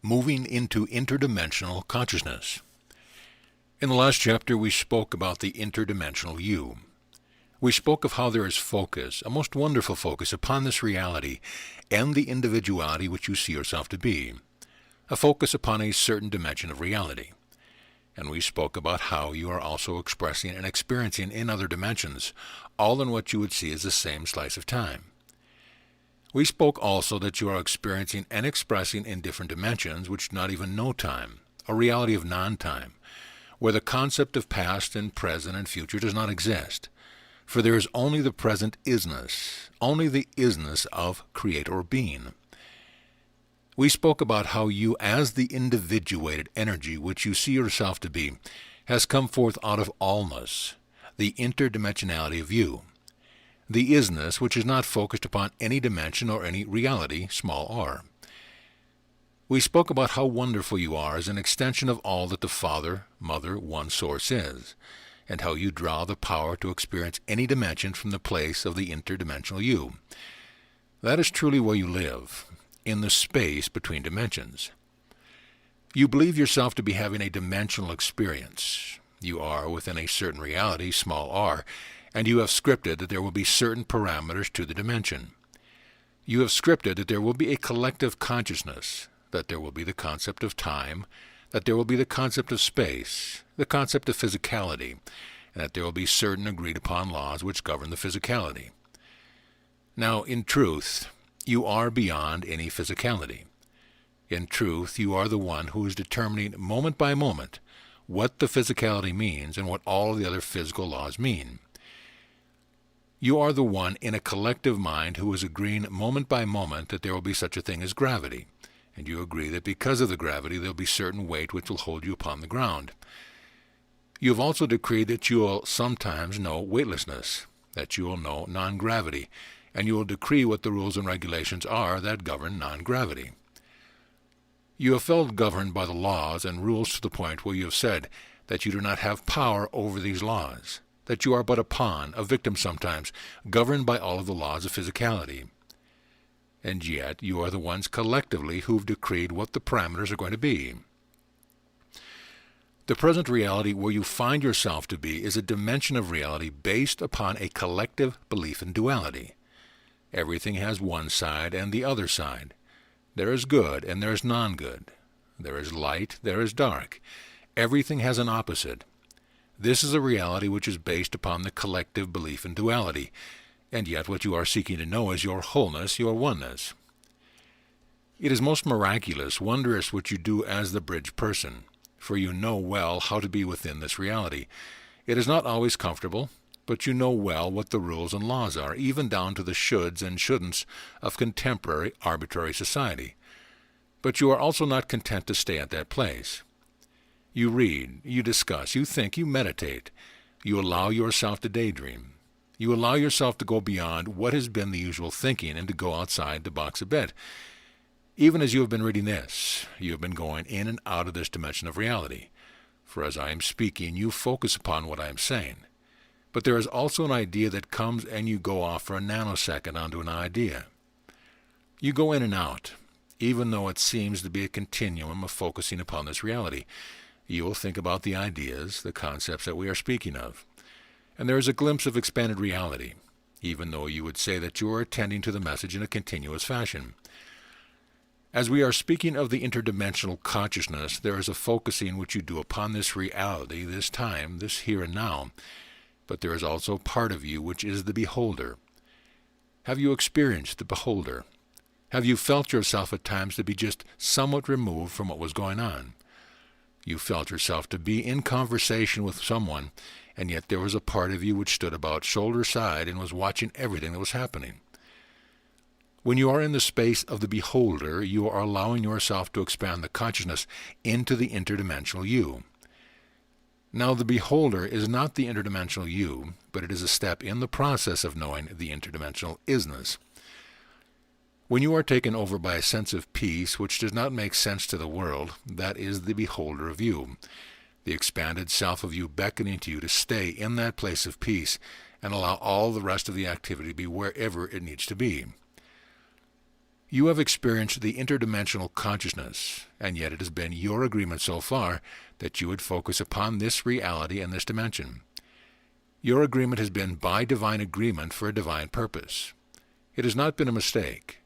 Moving into interdimensional consciousness. In the last chapter, we spoke about the interdimensional you. We spoke of how there is focus, a most wonderful focus, upon this reality and the individuality which you see yourself to be, a focus upon a certain dimension of reality. And we spoke about how you are also expressing and experiencing in other dimensions, all in what you would see as the same slice of time. We spoke also that you are experiencing and expressing in different dimensions which do not even know time, a reality of non-time, where the concept of past and present and future does not exist, for there is only the present isness, only the isness of creator or being. We spoke about how you, as the individuated energy which you see yourself to be, has come forth out of allness, the interdimensionality of you, the isness which is not focused upon any dimension or any reality, small r. We spoke about how wonderful you are as an extension of all that the Father, Mother, One Source is, and how you draw the power to experience any dimension from the place of the interdimensional you. That is truly where you live, in the space between dimensions. You believe yourself to be having a dimensional experience. You are within a certain reality, small r, and you have scripted that there will be certain parameters to the dimension. You have scripted that there will be a collective consciousness, that there will be the concept of time, that there will be the concept of space, the concept of physicality, and that there will be certain agreed-upon laws which govern the physicality. Now, in truth, you are beyond any physicality. In truth, you are the one who is determining moment by moment what the physicality means and what all the other physical laws mean. You are the one in a collective mind who is agreeing moment by moment that there will be such a thing as gravity, and you agree that because of the gravity there will be certain weight which will hold you upon the ground. You have also decreed that you will sometimes know weightlessness, that you will know non-gravity, and you will decree what the rules and regulations are that govern non-gravity. You have felt governed by the laws and rules to the point where you have said that you do not have power over these laws, that you are but a pawn, a victim sometimes, governed by all of the laws of physicality. And yet you are the ones collectively who've decreed what the parameters are going to be. The present reality where you find yourself to be is a dimension of reality based upon a collective belief in duality. Everything has one side and the other side. There is good and there is non-good. There is light, there is dark. Everything has an opposite. This is a reality which is based upon the collective belief in duality, and yet what you are seeking to know is your wholeness, your oneness. It is most miraculous, wondrous what you do as the bridge person, for you know well how to be within this reality. It is not always comfortable, but you know well what the rules and laws are, even down to the shoulds and shouldn'ts of contemporary arbitrary society. But you are also not content to stay at that place. You read, you discuss, you think, you meditate. You allow yourself to daydream. You allow yourself to go beyond what has been the usual thinking and to go outside the box a bit. Even as you have been reading this, you have been going in and out of this dimension of reality. For as I am speaking, you focus upon what I am saying. But there is also an idea that comes and you go off for a nanosecond onto an idea. You go in and out, even though it seems to be a continuum of focusing upon this reality. You will think about the ideas, the concepts that we are speaking of. And there is a glimpse of expanded reality, even though you would say that you are attending to the message in a continuous fashion. As we are speaking of the interdimensional consciousness, there is a focusing which you do upon this reality, this time, this here and now. But there is also part of you which is the beholder. Have you experienced the beholder? Have you felt yourself at times to be just somewhat removed from what was going on? You felt yourself to be in conversation with someone, and yet there was a part of you which stood about shoulder side and was watching everything that was happening. When you are in the space of the beholder, you are allowing yourself to expand the consciousness into the interdimensional you. Now, the beholder is not the interdimensional you, but it is a step in the process of knowing the interdimensional isness. When you are taken over by a sense of peace which does not make sense to the world, that is the beholder of you, the expanded self of you beckoning to you to stay in that place of peace and allow all the rest of the activity to be wherever it needs to be. You have experienced the interdimensional consciousness, and yet it has been your agreement so far that you would focus upon this reality and this dimension. Your agreement has been by divine agreement for a divine purpose. It has not been a mistake.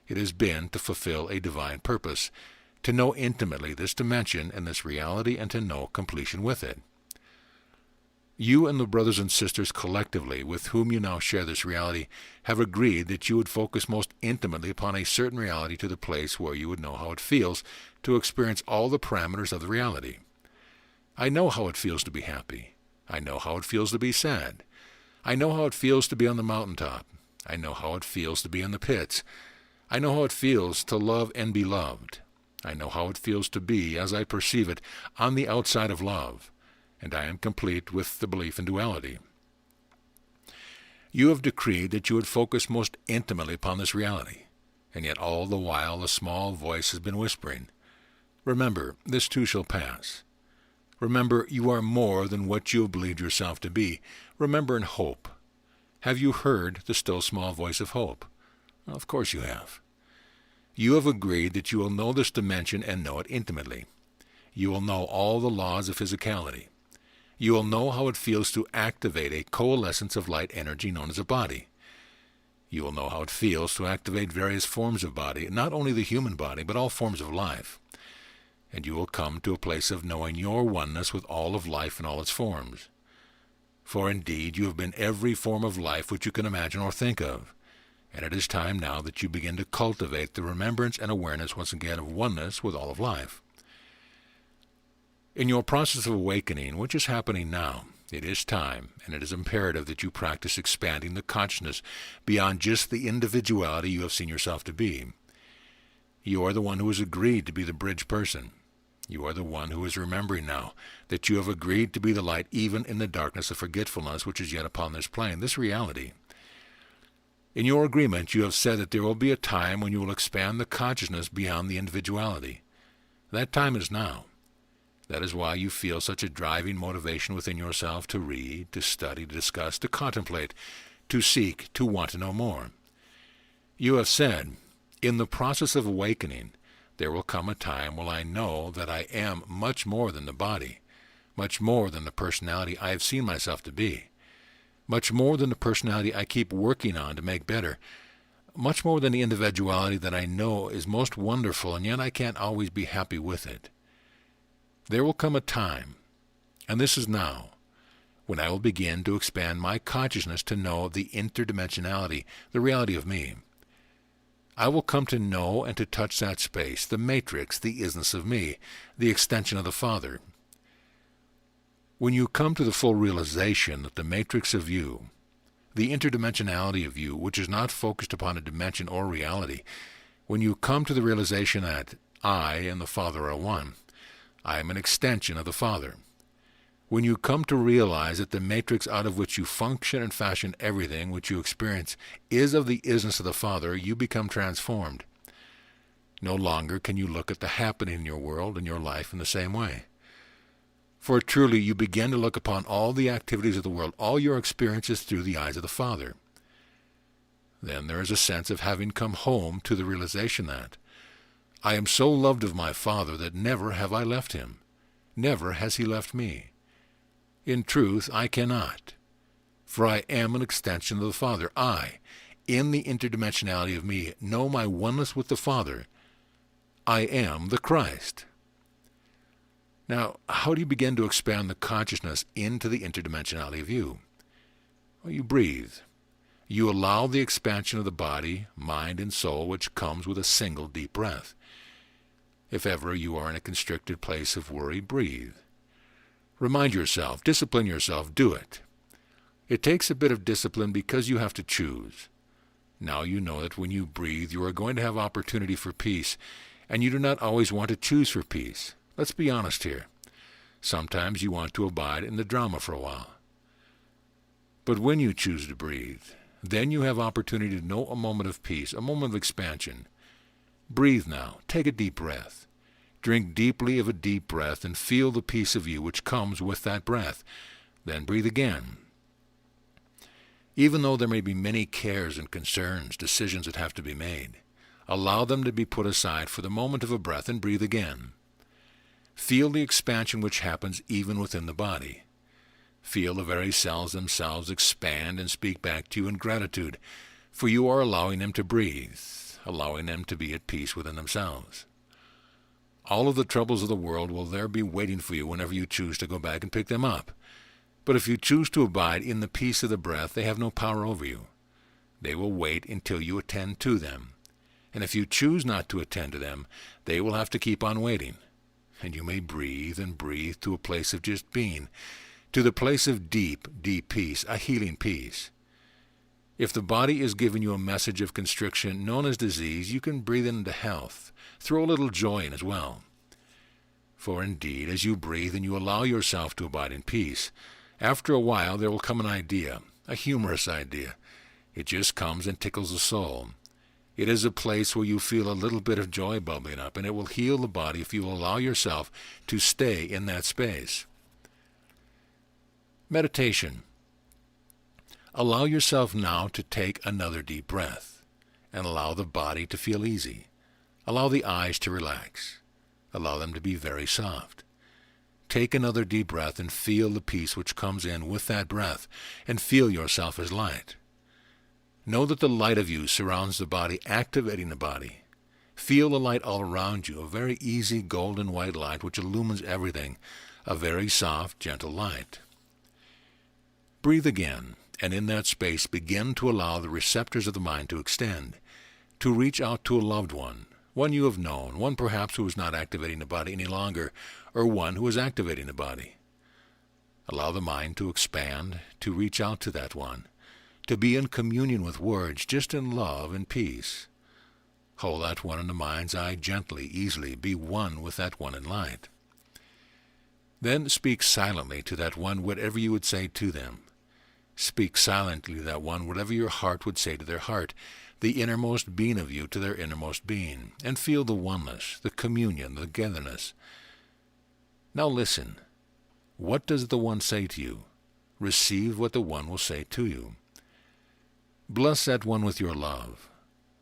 It has been to fulfill a divine purpose, to know intimately this dimension and this reality and to know completion with it. You and the brothers and sisters collectively with whom you now share this reality have agreed that you would focus most intimately upon a certain reality to the place where you would know how it feels to experience all the parameters of the reality. I know how it feels to be happy. I know how it feels to be sad. I know how it feels to be on the mountaintop. I know how it feels to be in the pits. I know how it feels to love and be loved. I know how it feels to be, as I perceive it, on the outside of love, and I am complete with the belief in duality. You have decreed that you would focus most intimately upon this reality, and yet all the while a small voice has been whispering, "Remember, this too shall pass. Remember, you are more than what you have believed yourself to be. Remember and hope." Have you heard the still small voice of hope? Well, of course you have. You have agreed that you will know this dimension and know it intimately. You will know all the laws of physicality. You will know how it feels to activate a coalescence of light energy known as a body. You will know how it feels to activate various forms of body, not only the human body, but all forms of life. And you will come to a place of knowing your oneness with all of life in all its forms. For indeed you have been every form of life which you can imagine or think of, and it is time now that you begin to cultivate the remembrance and awareness once again of oneness with all of life. In your process of awakening, which is happening now, it is time, and it is imperative that you practice expanding the consciousness beyond just the individuality you have seen yourself to be. You are the one who has agreed to be the bridge person. You are the one who is remembering now that you have agreed to be the light even in the darkness of forgetfulness which is yet upon this plane, this reality. In your agreement, you have said that there will be a time when you will expand the consciousness beyond the individuality. That time is now. That is why you feel such a driving motivation within yourself to read, to study, to discuss, to contemplate, to seek, to want to know more. You have said, in the process of awakening, there will come a time when I know that I am much more than the body, much more than the personality I have seen myself to be, much more than the personality I keep working on to make better, much more than the individuality that I know is most wonderful, and yet I can't always be happy with it. There will come a time, and this is now, when I will begin to expand my consciousness to know the interdimensionality, the reality of me. I will come to know and to touch that space, the matrix, the isness of me, the extension of the Father. When you come to the full realization that the matrix of you, the interdimensionality of you, which is not focused upon a dimension or reality, when you come to the realization that I and the Father are one, I am an extension of the Father. When you come to realize that the matrix out of which you function and fashion everything which you experience is of the isness of the Father, you become transformed. No longer can you look at the happening in your world and your life in the same way. For truly you begin to look upon all the activities of the world, all your experiences through the eyes of the Father. Then there is a sense of having come home to the realization that I am so loved of my Father that never have I left him. Never has he left me. In truth, I cannot, for I am an extension of the Father. I, in the interdimensionality of me, know my oneness with the Father. I am the Christ. Now, how do you begin to expand the consciousness into the interdimensionality of you? Well, you breathe. You allow the expansion of the body, mind, and soul, which comes with a single deep breath. If ever you are in a constricted place of worry, breathe. Remind yourself, discipline yourself, do it. It takes a bit of discipline because you have to choose. Now you know that when you breathe, you are going to have opportunity for peace, and you do not always want to choose for peace. Let's be honest here. Sometimes you want to abide in the drama for a while. But when you choose to breathe, then you have opportunity to know a moment of peace, a moment of expansion. Breathe now. Take a deep breath. Drink deeply of a deep breath and feel the peace of you which comes with that breath. Then breathe again. Even though there may be many cares and concerns, decisions that have to be made, Allow them to be put aside for the moment of a breath and breathe again. Feel the expansion which happens even within the body. Feel the very cells themselves expand and speak back to you in gratitude, for you are allowing them to breathe, allowing them to be at peace within themselves. All of the troubles of the world will there be waiting for you whenever you choose to go back and pick them up. But if you choose to abide in the peace of the breath, they have no power over you. They will wait until you attend to them. And if you choose not to attend to them, they will have to keep on waiting. And you may breathe and breathe to a place of just being, to the place of deep, deep peace, a healing peace. If the body is giving you a message of constriction known as disease, you can breathe into health. Throw a little joy in as well. For indeed, as you breathe and you allow yourself to abide in peace, after a while there will come an idea, a humorous idea. It just comes and tickles the soul. It is a place where you feel a little bit of joy bubbling up, and it will heal the body if you allow yourself to stay in that space. Meditation. Allow yourself now to take another deep breath, and allow the body to feel easy. Allow the eyes to relax. Allow them to be very soft. Take another deep breath and feel the peace which comes in with that breath, and feel yourself as light. Know that the light of you surrounds the body, activating the body. Feel the light all around you, a very easy golden white light which illumines everything, a very soft, gentle light. Breathe again, and in that space begin to allow the receptors of the mind to extend, to reach out to a loved one you have known, one perhaps who is not activating the body any longer, or one who is activating the body. Allow the mind to expand, to reach out to that one, to be in communion with words, just in love and peace. Hold that one in the mind's eye gently, easily, be one with that one in light. Then speak silently to that one whatever you would say to them. Speak silently to that one whatever your heart would say to their heart, the innermost being of you to their innermost being, and feel the oneness, the communion, the togetherness. Now listen. What does the one say to you? Receive what the one will say to you. Bless that one with your love.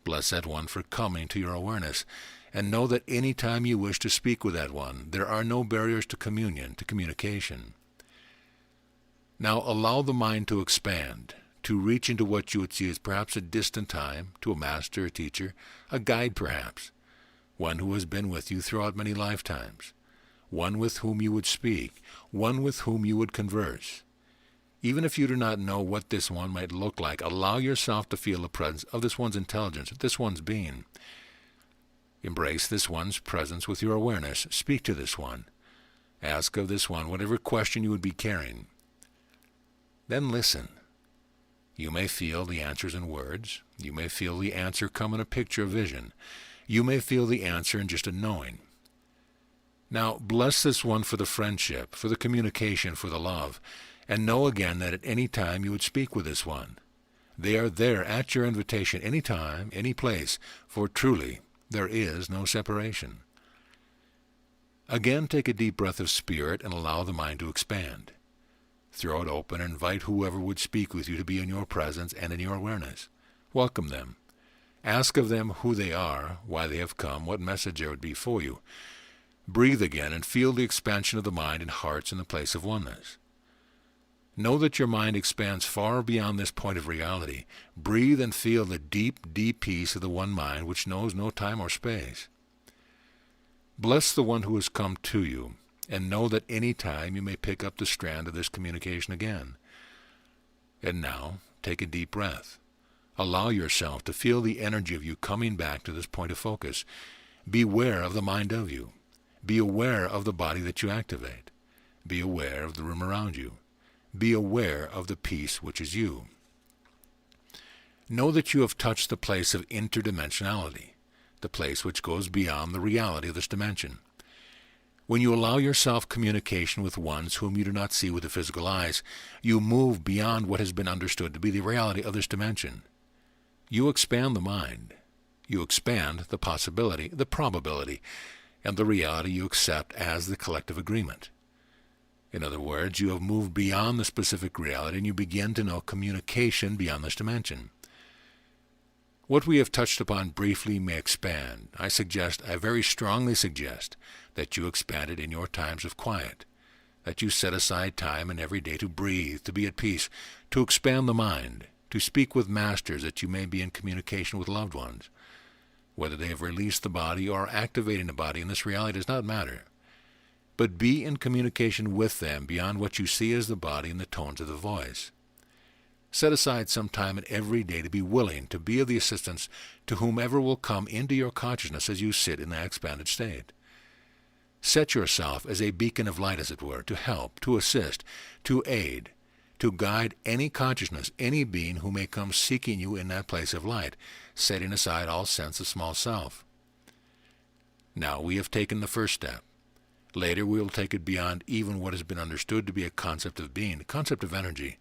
Bless that one for coming to your awareness, and know that any time you wish to speak with that one, there are no barriers to communion, to communication. Now allow the mind to expand, to reach into what you would see as perhaps a distant time, to a master, a teacher, a guide perhaps, one who has been with you throughout many lifetimes, one with whom you would speak, one with whom you would converse. Even if you do not know what this one might look like, allow yourself to feel the presence of this one's intelligence, of this one's being. Embrace this one's presence with your awareness. Speak to this one. Ask of this one whatever question you would be carrying. Then listen. You may feel the answers in words. You may feel the answer come in a picture, a vision. You may feel the answer in just a knowing. Now bless this one for the friendship, for the communication, for the love, and know again that at any time you would speak with this one. They are there at your invitation, any time, any place, for truly there is no separation. Again take a deep breath of spirit and allow the mind to expand. Throw it open and invite whoever would speak with you to be in your presence and in your awareness. Welcome them. Ask of them who they are, why they have come, what message there would be for you. Breathe again and feel the expansion of the mind and hearts in the place of oneness. Know that your mind expands far beyond this point of reality. Breathe and feel the deep, deep peace of the one mind which knows no time or space. Bless the one who has come to you, and know that any time you may pick up the strand of this communication again. And now, take a deep breath. Allow yourself to feel the energy of you coming back to this point of focus. Beware of the mind of you. Be aware of the body that you activate. Be aware of the room around you. Be aware of the peace which is you. Know that you have touched the place of interdimensionality, the place which goes beyond the reality of this dimension. When you allow yourself communication with ones whom you do not see with the physical eyes, you move beyond what has been understood to be the reality of this dimension. You expand the mind. You expand the possibility, the probability, and the reality you accept as the collective agreement. In other words, you have moved beyond the specific reality and you begin to know communication beyond this dimension. What we have touched upon briefly may expand. I very strongly suggest, that you expand it in your times of quiet, that you set aside time in every day to breathe, to be at peace, to expand the mind, to speak with masters that you may be in communication with loved ones. Whether they have released the body or are activating the body in this reality does not matter. But be in communication with them beyond what you see as the body and the tones of the voice. Set aside some time in every day to be willing to be of the assistance to whomever will come into your consciousness as you sit in that expanded state. Set yourself as a beacon of light, as it were, to help, to assist, to aid, to guide any consciousness, any being who may come seeking you in that place of light, setting aside all sense of small self. Now we have taken the first step. Later we will take it beyond even what has been understood to be a concept of being, a concept of energy.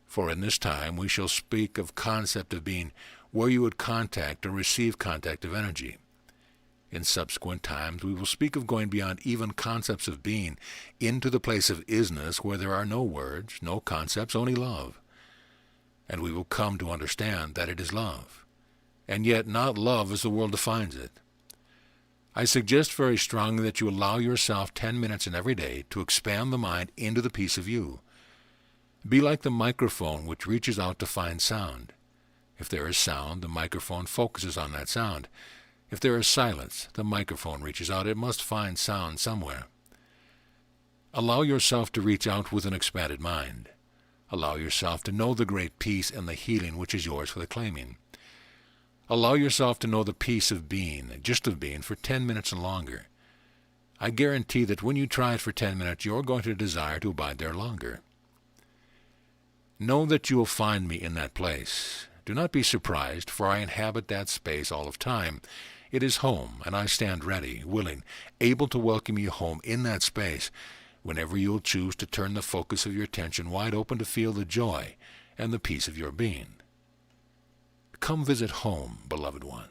For in this time we shall speak of concept of being where you would contact or receive contact of energy. In subsequent times we will speak of going beyond even concepts of being into the place of isness where there are no words, no concepts, only love. And we will come to understand that it is love, and yet not love as the world defines it. I suggest very strongly that you allow yourself 10 minutes in every day to expand the mind into the piece of you. Be like the microphone which reaches out to find sound. If there is sound, the microphone focuses on that sound. If there is silence, the microphone reaches out. It must find sound somewhere. Allow yourself to reach out with an expanded mind. Allow yourself to know the great peace and the healing which is yours for the claiming. Allow yourself to know the peace of being, just of being, for 10 minutes and longer. I guarantee that when you try it for 10 minutes, you're going to desire to abide there longer. Know that you will find me in that place. Do not be surprised, for I inhabit that space all of time. It is home, and I stand ready, willing, able to welcome you home in that space, whenever you will choose to turn the focus of your attention wide open to feel the joy and the peace of your being. Come visit home, beloved one.